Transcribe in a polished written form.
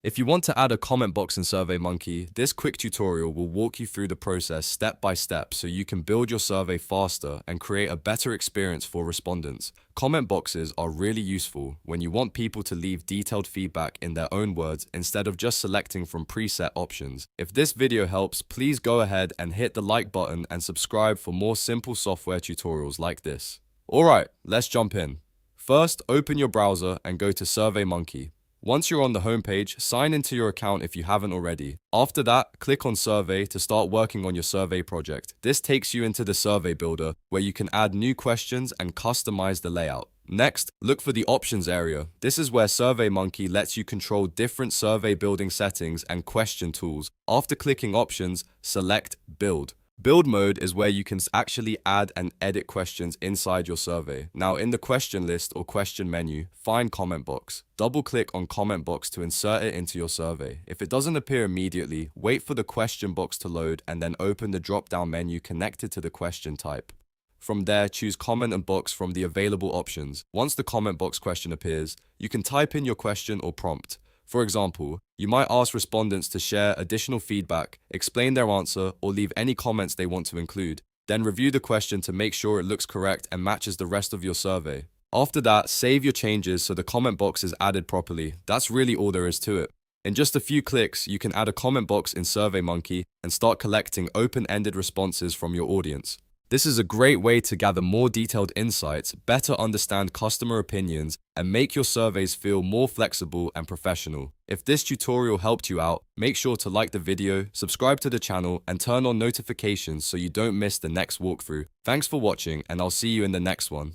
If you want to add a comment box in SurveyMonkey, this quick tutorial will walk you through the process step by step so you can build your survey faster and create a better experience for respondents. Comment boxes are really useful when you want people to leave detailed feedback in their own words instead of just selecting from preset options. If this video helps, please go ahead and hit the like button and subscribe for more simple software tutorials like this. Alright, let's jump in. First, open your browser and go to SurveyMonkey. Once you're on the homepage, sign into your account if you haven't already. After that, click on Survey to start working on your survey project. This takes you into the Survey Builder, where you can add new questions and customize the layout. Next, look for the Options area. This is where SurveyMonkey lets you control different survey building settings and question tools. After clicking Options, select Build. Build mode is where you can actually add and edit questions inside your survey. Now in the question list or question menu, find comment box. Double click on comment box to insert it into your survey. If it doesn't appear immediately, wait for the question box to load and then open the drop-down menu connected to the question type. From there, choose comment and box from the available options. Once the comment box question appears, you can type in your question or prompt. For example, you might ask respondents to share additional feedback, explain their answer, or leave any comments they want to include. Then review the question to make sure it looks correct and matches the rest of your survey. After that, save your changes so the comment box is added properly. That's really all there is to it. In just a few clicks, you can add a comment box in SurveyMonkey and start collecting open-ended responses from your audience. This is a great way to gather more detailed insights, better understand customer opinions, and make your surveys feel more flexible and professional. If this tutorial helped you out, make sure to like the video, subscribe to the channel, and turn on notifications so you don't miss the next walkthrough. Thanks for watching, and I'll see you in the next one.